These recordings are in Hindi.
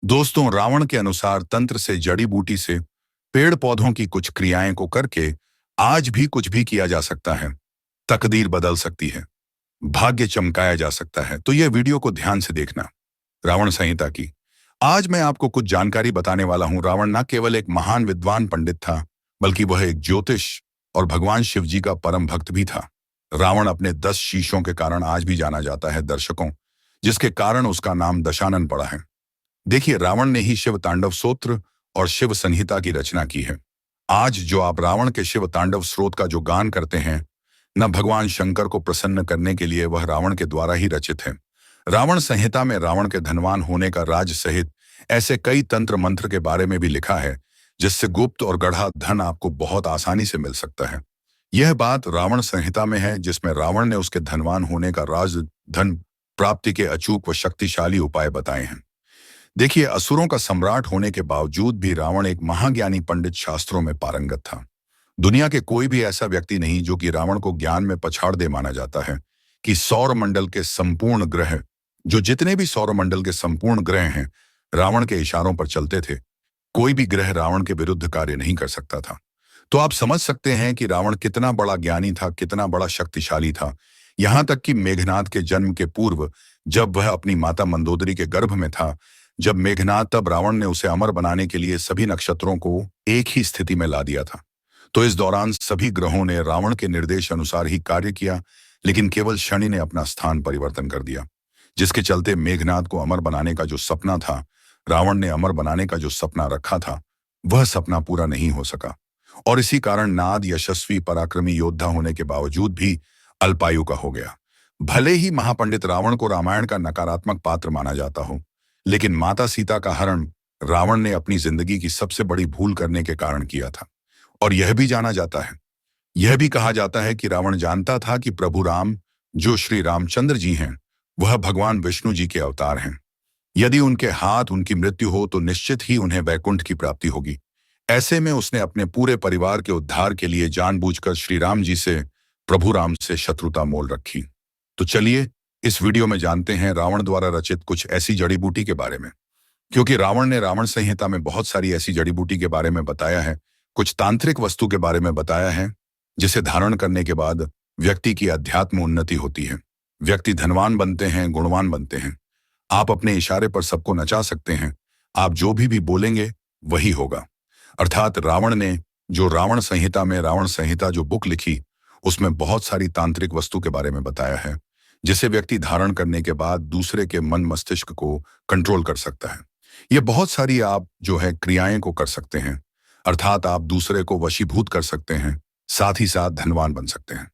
दोस्तों, रावण के अनुसार तंत्र से, जड़ी बूटी से, पेड़ पौधों की कुछ क्रियाएं को करके आज भी कुछ भी किया जा सकता है। तकदीर बदल सकती है, भाग्य चमकाया जा सकता है। तो यह वीडियो को ध्यान से देखना। रावण संहिता की आज मैं आपको कुछ जानकारी बताने वाला हूं। रावण न केवल एक महान विद्वान पंडित था, बल्कि वह एक ज्योतिष और भगवान शिव जी का परम भक्त भी था। रावण अपने 10 शीशों के कारण आज भी जाना जाता है दर्शकों, जिसके कारण उसका नाम दशानन पड़ा है। देखिए, रावण ने ही शिव तांडव स्तोत्र और शिव संहिता की रचना की है। आज जो आप रावण के शिव तांडव स्रोत का जो गान करते हैं, न भगवान शंकर को प्रसन्न करने के लिए, वह रावण के द्वारा ही रचित है। रावण संहिता में रावण के धनवान होने का राज सहित ऐसे कई तंत्र मंत्र के बारे में भी लिखा है, जिससे गुप्त और गढ़ा धन आपको बहुत आसानी से मिल सकता है। यह बात रावण संहिता में है, जिसमें रावण ने उसके धनवान होने का राज, धन प्राप्ति के अचूक व शक्तिशाली उपाय बताए हैं। देखिए, असुरों का सम्राट होने के बावजूद भी रावण एक महाज्ञानी पंडित, शास्त्रों में पारंगत था। दुनिया के कोई भी ऐसा व्यक्ति नहीं जो कि रावण को ज्ञान में पछाड़ दे। माना जाता है कि सौरमंडल के संपूर्ण ग्रह, जो जितने भी सौरमंडल के संपूर्ण ग्रह हैं, रावण के इशारों पर चलते थे। कोई भी ग्रह रावण के विरुद्ध कार्य नहीं कर सकता था। तो आप समझ सकते हैं कि रावण कितना बड़ा ज्ञानी था, कितना बड़ा शक्तिशाली था। यहां तक कि मेघनाद के जन्म के पूर्व, जब वह अपनी माता मंदोदरी के गर्भ में था, जब मेघनाद, तब रावण ने उसे अमर बनाने के लिए सभी नक्षत्रों को एक ही स्थिति में ला दिया था। तो इस दौरान सभी ग्रहों ने रावण के निर्देश अनुसार ही कार्य किया, लेकिन केवल शनि ने अपना स्थान परिवर्तन कर दिया, जिसके चलते मेघनाद को अमर बनाने का जो सपना था, रावण ने अमर बनाने का जो सपना रखा था, वह सपना पूरा नहीं हो सका। और इसी कारण नाद यशस्वी पराक्रमी योद्धा होने के बावजूद भी अल्पायु का हो गया। भले ही महापंडित रावण को रामायण का नकारात्मक पात्र माना जाता हो, लेकिन माता सीता का हरण रावण ने अपनी जिंदगी की सबसे बड़ी भूल करने के कारण किया था। और यह भी जाना जाता है, यह भी कहा जाता है कि रावण जानता था कि प्रभु राम, जो श्री रामचंद्र जी हैं, वह भगवान विष्णु जी के अवतार हैं। यदि उनके हाथ उनकी मृत्यु हो तो निश्चित ही उन्हें वैकुंठ की प्राप्ति होगी। ऐसे में उसने अपने पूरे परिवार के उद्धार के लिए जानबूझकर श्री राम जी से, प्रभु राम से शत्रुता मोल रखी। तो चलिए इस वीडियो में जानते हैं रावण द्वारा रचित कुछ ऐसी जड़ी बूटी के बारे में। क्योंकि रावण ने रावण संहिता में बहुत सारी ऐसी जड़ी बूटी के बारे में बताया है, कुछ तांत्रिक वस्तु के बारे में बताया है, जिसे धारण करने के बाद व्यक्ति की अध्यात्म उन्नति होती है। व्यक्ति धनवान बनते हैं, गुणवान बनते हैं। आप अपने इशारे पर सबको नचा सकते हैं। आप जो भी बोलेंगे वही होगा। अर्थात रावण ने जो रावण संहिता में, रावण संहिता जो बुक लिखी, उसमें बहुत सारी तांत्रिक वस्तु के बारे में बताया है, जिसे व्यक्ति धारण करने के बाद दूसरे के मन मस्तिष्क को कंट्रोल कर सकता है। ये बहुत सारी आप जो है क्रियाएं को कर सकते हैं, अर्थात आप दूसरे को वशीभूत कर सकते हैं, साथ ही साथ धनवान बन सकते हैं।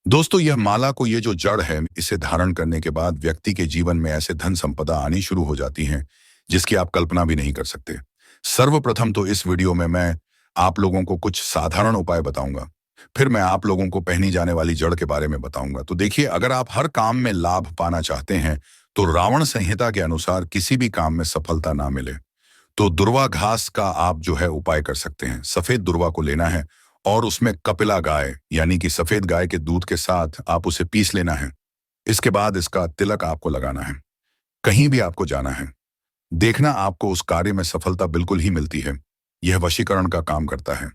दोस्तों, यह माला को, ये जो जड़ है, इसे धारण करने के बाद व्यक्ति के जीवन में ऐसे धन संपदा आनी शुरू हो जाती हैं, जिसकी आप कल्पना भी नहीं कर सकते। सर्वप्रथम तो इस वीडियो में मैं आप लोगों को कुछ साधारण उपाय बताऊंगा, फिर मैं आप लोगों को पहनी जाने वाली जड़ के बारे में बताऊंगा। तो देखिए, अगर आप हर काम में लाभ पाना चाहते हैं, तो रावण संहिता के अनुसार किसी भी काम में सफलता ना मिले, तो दुर्वा घास का आप जो है उपाय कर सकते हैं। सफेद दुर्वा को लेना है और उसमें कपिला गाय, यानी कि सफेद गाय के दूध के साथ आप उसे पीस लेना है। इसके बाद इसका तिलक आपको लगाना है। कहीं भी आपको जाना है, देखना आपको उस कार्य में सफलता बिल्कुल ही मिलती है। यह वशीकरण का काम करता है,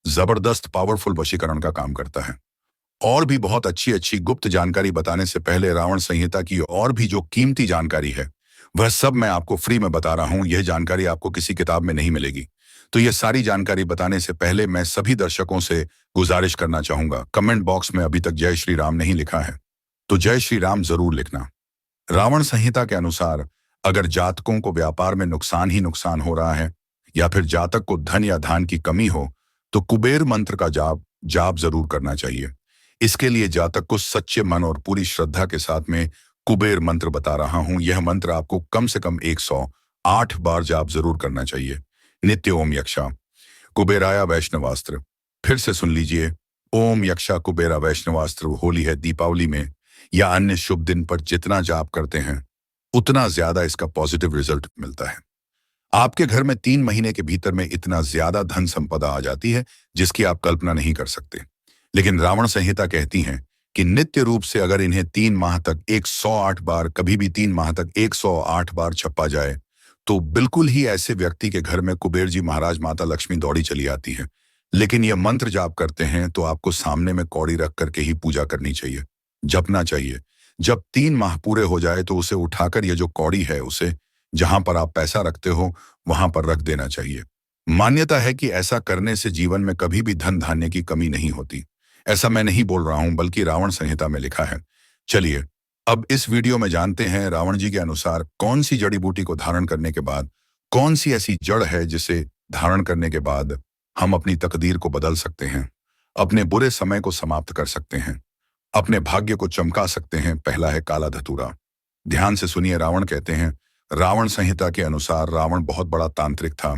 जबरदस्त पावरफुल वशीकरण का काम करता है। और भी बहुत अच्छी अच्छी गुप्त जानकारी बताने से पहले रावण संहिता की और भी जो कीमती जानकारी है, वह सब मैं आपको फ्री में बता रहा हूं। यह जानकारी आपको किसी किताब में नहीं मिलेगी। तो यह सारी जानकारी बताने से पहले मैं सभी दर्शकों से गुजारिश करना चाहूंगा, कमेंट बॉक्स में अभी तक जय श्री राम नहीं लिखा है तो जय श्री राम जरूर लिखना। रावण संहिता के अनुसार अगर जातकों को व्यापार में नुकसान ही नुकसान हो रहा है, या फिर जातक को धन या धान की कमी हो, तो कुबेर मंत्र का जाप जरूर करना चाहिए। इसके लिए जातक को सच्चे मन और पूरी श्रद्धा के साथ में कुबेर मंत्र बता रहा हूं। यह मंत्र आपको कम से कम 108 बार जाप जरूर करना चाहिए। नित्य ओम यक्षा कुबेराया वैष्णवास्त्र। फिर से सुन लीजिए, ओम यक्षा कुबेरा वैष्णवास्त्र। होली है, दीपावली में या अन्य शुभ दिन पर जितना जाप करते हैं, उतना ज्यादा इसका पॉजिटिव रिजल्ट मिलता है। आपके घर में 3 महीने के भीतर में इतना ज्यादा धन संपदा आ जाती है, जिसकी आप कल्पना नहीं कर सकते। लेकिन रावण संहिता कहती है कि नित्य रूप से अगर इन्हें 3 माह तक 108 बार, कभी भी 3 माह तक 108 बार छपा जाए, तो बिल्कुल ही ऐसे व्यक्ति के घर में कुबेर जी महाराज माता लक्ष्मी दौड़ी चली आती है। लेकिन यह मंत्र जाप करते हैं तो आपको सामने में कौड़ी रख करके ही पूजा करनी चाहिए, जपना चाहिए। जब 3 माह पूरे हो जाए तो उसे उठाकर ये जो कौड़ी है उसे जहां पर आप पैसा रखते हो वहां पर रख देना चाहिए। मान्यता है कि ऐसा करने से जीवन में कभी भी धन धान्य की कमी नहीं होती। ऐसा मैं नहीं बोल रहा हूं, बल्कि रावण संहिता में लिखा है। चलिए अब इस वीडियो में जानते हैं रावण जी के अनुसार कौन सी जड़ी बूटी को धारण करने के बाद, कौन सी ऐसी जड़ है जिसे धारण करने के बाद हम अपनी तकदीर को बदल सकते हैं, अपने बुरे समय को समाप्त कर सकते हैं, अपने भाग्य को चमका सकते हैं। पहला है काला धतूरा। ध्यान से सुनिए, रावण कहते हैं, रावण संहिता के अनुसार रावण बहुत बड़ा तांत्रिक था।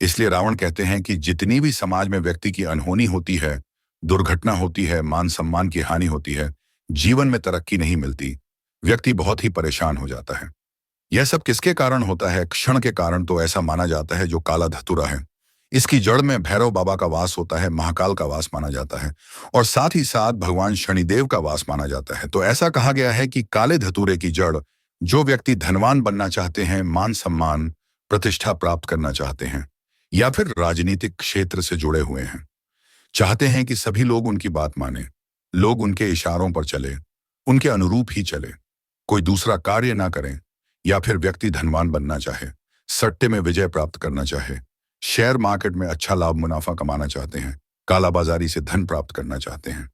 इसलिए रावण कहते हैं कि जितनी भी समाज में व्यक्ति की अनहोनी होती है, दुर्घटना होती है, मान सम्मान की हानि होती है, जीवन में तरक्की नहीं मिलती, व्यक्ति बहुत ही परेशान हो जाता है। यह सब किसके कारण होता है? क्षण के कारण तो ऐसा माना जाता है जो काला धतूरा है। इसकी जड़ में भैरव बाबा का वास होता है, महाकाल का वास माना जाता है और साथ ही साथ भगवान शनिदेव का वास माना जाता है। तो ऐसा कहा गया है कि काले धतूरे की जड़, जो व्यक्ति धनवान बनना चाहते हैं, मान सम्मान प्रतिष्ठा प्राप्त करना चाहते हैं, या फिर राजनीतिक क्षेत्र से जुड़े हुए हैं, चाहते हैं कि सभी लोग उनकी बात माने, लोग उनके इशारों पर चले, उनके अनुरूप ही चले, कोई दूसरा कार्य ना करें, या फिर व्यक्ति धनवान बनना चाहे, सट्टे में विजय प्राप्त करना चाहे, शेयर मार्केट में अच्छा लाभ मुनाफा कमाना चाहते हैं, कालाबाजारी से धन प्राप्त करना चाहते हैं,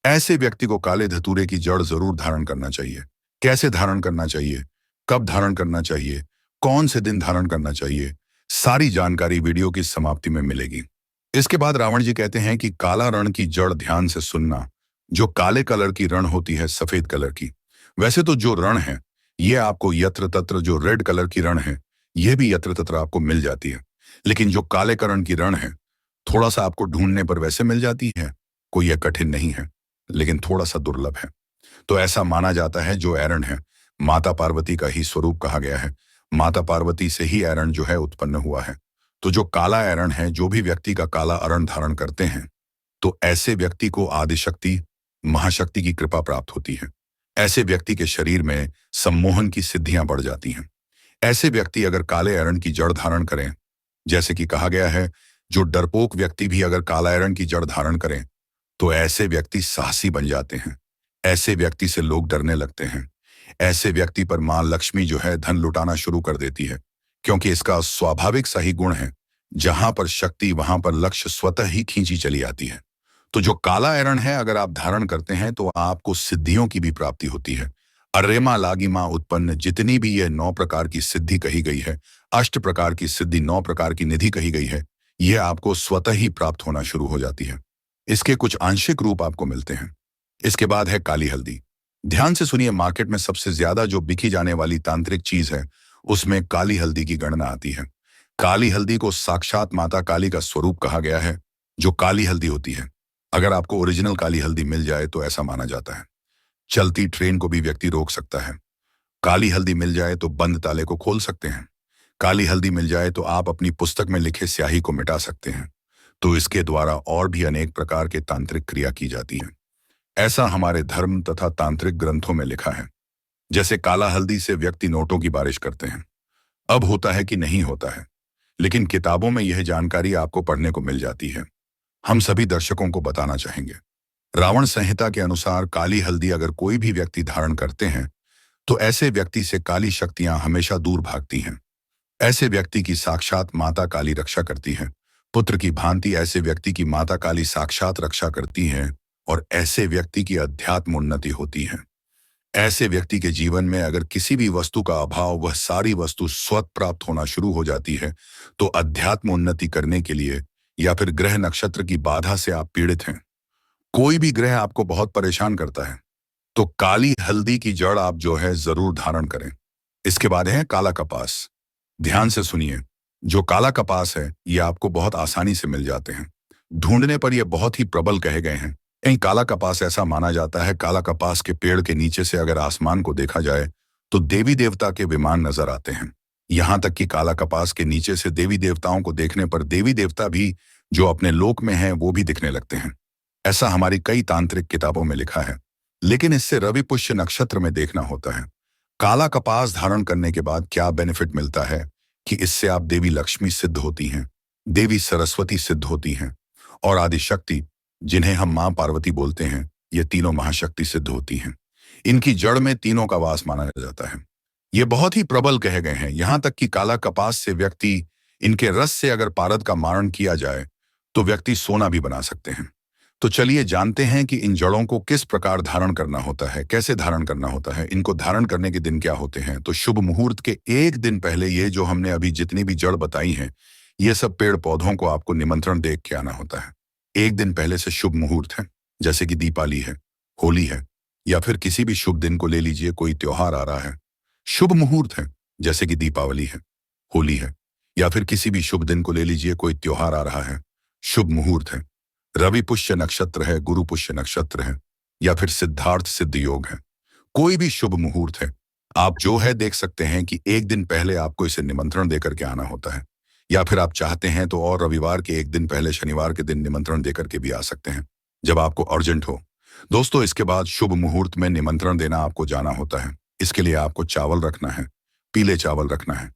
ऐसे व्यक्ति को काले धतूरे की जड़ जरूर धारण करना चाहिए। कैसे धारण करना चाहिए, कब धारण करना चाहिए, कौन से दिन धारण करना चाहिए, सारी जानकारी वीडियो की समाप्ति में मिलेगी। इसके बाद रावण जी कहते हैं कि काला रण की जड़ ध्यान से सुनना। जो काले कलर की रण होती है सफेद कलर की, वैसे तो जो रण है ये आपको यत्र तत्र, जो रेड कलर की रण है ये भी यत्र तत्र आपको मिल जाती है, लेकिन जो काले करण की रण है थोड़ा सा आपको ढूंढने पर वैसे मिल जाती है, कोई यह कठिन नहीं है, लेकिन थोड़ा सा दुर्लभ है। तो ऐसा माना जाता है जो ऐरण है माता पार्वती का ही स्वरूप कहा गया है, माता पार्वती से ही ऐरण जो है उत्पन्न हुआ है। तो जो काला ऐरण है, जो भी व्यक्ति का काला अरण धारण करते हैं, तो ऐसे व्यक्ति को आदिशक्ति महाशक्ति की कृपा प्राप्त होती है। ऐसे व्यक्ति के शरीर में सम्मोहन की सिद्धियां बढ़ जाती हैं। ऐसे व्यक्ति अगर काले ऐरण की जड़ धारण करें, जैसे कि कहा गया है, जो डरपोक व्यक्ति भी अगर काला ऐरण की जड़ धारण करें तो ऐसे व्यक्ति साहसी बन जाते हैं। ऐसे व्यक्ति से लोग डरने लगते हैं। ऐसे व्यक्ति पर मां लक्ष्मी जो है धन लुटाना शुरू कर देती है, क्योंकि इसका स्वाभाविक सही गुण है, जहां पर शक्ति वहां पर लक्ष्य स्वतः ही खींची चली आती है। तो जो काला ऐरण है अगर आप धारण करते हैं तो आपको सिद्धियों की भी प्राप्ति होती है। अर्रेमा लागिमा उत्पन्न जितनी भी ये 9 प्रकार की सिद्धि कही गई है, 8 प्रकार की सिद्धि, 9 प्रकार की निधि कही गई है, यह आपको स्वतः ही प्राप्त होना शुरू हो जाती है। इसके कुछ आंशिक रूप आपको मिलते हैं। इसके बाद है काली हल्दी। ध्यान से सुनिए, मार्केट में सबसे ज्यादा जो बिकी जाने वाली तांत्रिक चीज है उसमें काली हल्दी की गणना आती है। काली हल्दी को साक्षात माता काली का स्वरूप कहा गया है। जो काली हल्दी होती है, अगर आपको ओरिजिनल काली हल्दी मिल जाए तो ऐसा माना जाता है चलती ट्रेन को भी व्यक्ति रोक सकता है। काली हल्दी मिल जाए तो बंद ताले को खोल सकते हैं। काली हल्दी मिल जाए तो आप अपनी पुस्तक में लिखे स्याही को मिटा सकते हैं। तो इसके द्वारा और भी अनेक प्रकार के तांत्रिक क्रिया की जाती है। ऐसा हमारे धर्म तथा तांत्रिक ग्रंथों में लिखा है। जैसे काला हल्दी से व्यक्ति नोटों की बारिश करते हैं। अब होता है कि नहीं होता है, लेकिन किताबों में यह जानकारी आपको पढ़ने को मिल जाती है। हम सभी दर्शकों को बताना चाहेंगे, रावण संहिता के अनुसार काली हल्दी अगर कोई भी व्यक्ति धारण करते हैं तो ऐसे व्यक्ति से काली शक्तियां हमेशा दूर भागती हैं। ऐसे व्यक्ति की साक्षात माता काली रक्षा करती है। पुत्र की भांति ऐसे व्यक्ति की माता काली साक्षात रक्षा करती है और ऐसे व्यक्ति की अध्यात्म उन्नति होती है। ऐसे व्यक्ति के जीवन में अगर किसी भी वस्तु का अभाव, वह सारी वस्तु स्वतः प्राप्त होना शुरू हो जाती है। तो अध्यात्म उन्नति करने के लिए या फिर ग्रह नक्षत्र की बाधा से आप पीड़ित हैं, कोई भी ग्रह आपको बहुत परेशान करता है, तो काली हल्दी की जड़ आप जो है जरूर धारण करें। इसके बाद है काला कपास। ध्यान से सुनिए, जो काला कपास है ये आपको बहुत आसानी से मिल जाते हैं। ढूंढने पर ये बहुत ही प्रबल कहे गए हैं। कहीं काला कपास ऐसा माना जाता है, काला कपास के पेड़ के नीचे से अगर आसमान को देखा जाए तो देवी देवता के विमान नजर आते हैं। यहां तक कि काला कपास के नीचे से देवी देवताओं को देखने पर देवी देवता भी जो अपने लोक में हैं वो भी दिखने लगते हैं। ऐसा हमारी कई तांत्रिक किताबों में लिखा है, लेकिन इससे रवि पुष्य नक्षत्र में देखना होता है। काला कपास धारण करने के बाद क्या बेनिफिट मिलता है, कि इससे आप देवी लक्ष्मी सिद्ध होती हैं, देवी सरस्वती सिद्ध होती हैं और आदि शक्ति, जिन्हें हम मां पार्वती बोलते हैं, ये तीनों महाशक्ति सिद्ध होती हैं। इनकी जड़ में तीनों का वास माना जाता है। ये बहुत ही प्रबल कहे गए हैं, यहां तक कि काला कपास से व्यक्ति, इनके रस से अगर पारद का मारण किया जाए तो व्यक्ति सोना भी बना सकते हैं। तो चलिए जानते हैं कि इन जड़ों को किस प्रकार धारण करना होता है, कैसे धारण करना होता है, इनको धारण करने के दिन क्या होते हैं। तो शुभ मुहूर्त के एक दिन पहले ये जो हमने अभी जितनी भी जड़ बताई हैं, ये सब पेड़ पौधों को आपको निमंत्रण देख के आना होता है। एक दिन पहले से शुभ मुहूर्त है, जैसे कि दीपावली है, होली है, या फिर किसी भी शुभ दिन को ले लीजिए, कोई त्योहार आ रहा है, शुभ मुहूर्त है, जैसे कि दीपावली है, होली है, या फिर किसी भी शुभ दिन को ले लीजिए, कोई त्योहार आ रहा है, शुभ मुहूर्त है। रवि पुष्य नक्षत्र है, गुरु पुष्य नक्षत्र है, या फिर सिद्धार्थ सिद्ध योग है, कोई भी शुभ मुहूर्त है, आप जो है देख सकते हैं कि एक दिन पहले आपको इसे निमंत्रण देकर के आना होता है। या फिर आप चाहते हैं तो और रविवार के एक दिन पहले शनिवार के दिन निमंत्रण देकर के भी आ सकते हैं, जब आपको अर्जेंट हो। दोस्तों, इसके बाद शुभ मुहूर्त में निमंत्रण देना आपको जाना होता है। इसके लिए आपको चावल रखना है, पीले चावल रखना है।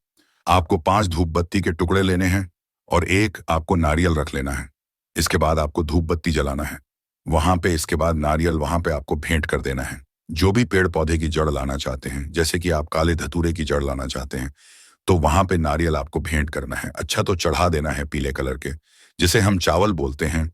आपको 5 धूप बत्ती के टुकड़े लेने हैं और एक आपको नारियल रख लेना है। इसके बाद आपको धूप बत्ती जलाना है, वहां पे इसके बाद नारियल वहां पे आपको भेंट कर देना है। जो भी पेड़ पौधे की जड़ लाना चाहते हैं, जैसे कि आप काले धतूरे की जड़ लाना चाहते हैं, तो वहां पे नारियल आपको भेंट करना है। अच्छा तो चढ़ा देना है पीले कलर के, जिसे हम चावल बोलते हैं।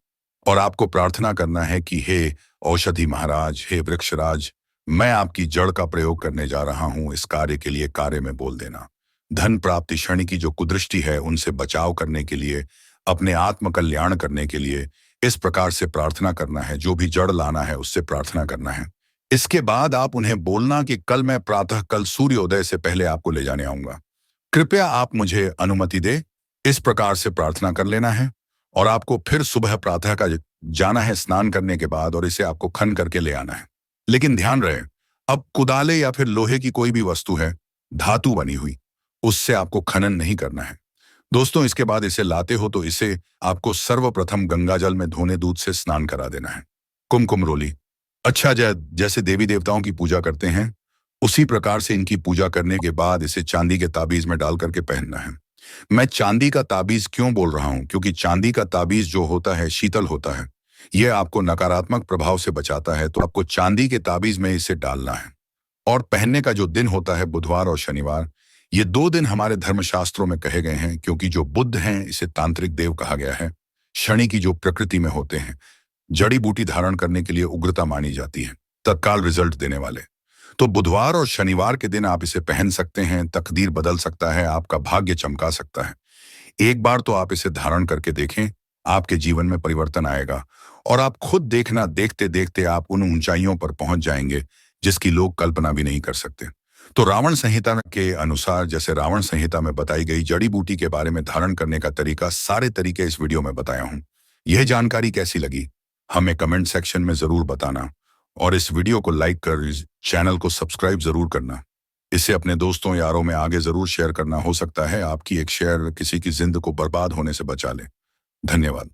और आपको प्रार्थना करना है कि हे औषधि महाराज, हे वृक्षराज, मैं आपकी जड़ का प्रयोग करने जा रहा हूं, इस कार्य के लिए कार्य में बोल देना। धन प्राप्ति, शनि की जो कुदृष्टि है उनसे बचाव करने के लिए, अपने आत्म कल्याण करने के लिए इस प्रकार से प्रार्थना करना है। जो भी जड़ लाना है उससे प्रार्थना करना है। इसके बाद आप उन्हें बोलना कि कल मैं प्रातः कल सूर्योदय से पहले आपको ले जाने आऊंगा, कृपया आप मुझे अनुमति दे। इस प्रकार से प्रार्थना कर लेना है और आपको फिर सुबह प्रातः का जाना है स्नान करने के बाद, और इसे आपको खन करके ले आना है। लेकिन ध्यान रहे, अब कुदाले या फिर लोहे की कोई भी वस्तु है, धातु बनी हुई, उससे आपको खनन नहीं करना है। दोस्तों, इसके बाद इसे लाते हो तो इसे आपको सर्वप्रथम गंगा जल में धोने दूध से स्नान करा देना है। कुमकुम रोली, अच्छा, जैसे देवी देवताओं की पूजा करते हैं उसी प्रकार से इनकी पूजा करने के बाद इसे चांदी के ताबीज में डाल करके पहनना है। मैं चांदी का ताबीज क्यों बोल रहा हूं, क्योंकि चांदी का ताबीज जो होता है शीतल होता है, यह आपको नकारात्मक प्रभाव से बचाता है। तो आपको चांदी के ताबीज में इसे डालना है। और पहनने का जो दिन होता है बुधवार और शनिवार, ये 2 दिन हमारे धर्मशास्त्रों में कहे गए हैं, क्योंकि जो बुध हैं इसे तांत्रिक देव कहा गया है। शनि की जो प्रकृति में होते हैं, जड़ी बूटी धारण करने के लिए उग्रता मानी जाती है, तत्काल रिजल्ट देने वाले। तो बुधवार और शनिवार के दिन आप इसे पहन सकते हैं। तकदीर बदल सकता है, आपका भाग्य चमका सकता है। एक बार तो आप इसे धारण करके देखें, आपके जीवन में परिवर्तन आएगा और आप खुद देखना, देखते देखते आप उन ऊंचाइयों पर पहुंच जाएंगे जिसकी लोग कल्पना भी नहीं कर सकते। तो रावण संहिता के अनुसार, जैसे रावण संहिता में बताई गई जड़ी बूटी के बारे में धारण करने का तरीका, सारे तरीके इस वीडियो में बताया हूं। यह जानकारी कैसी लगी हमें कमेंट सेक्शन में जरूर बताना, और इस वीडियो को लाइक कर इस चैनल को सब्सक्राइब जरूर करना। इसे अपने दोस्तों यारों में आगे जरूर शेयर करना। हो सकता है आपकी एक शेयर किसी की जिंदगी को बर्बाद होने से बचा ले। धन्यवाद।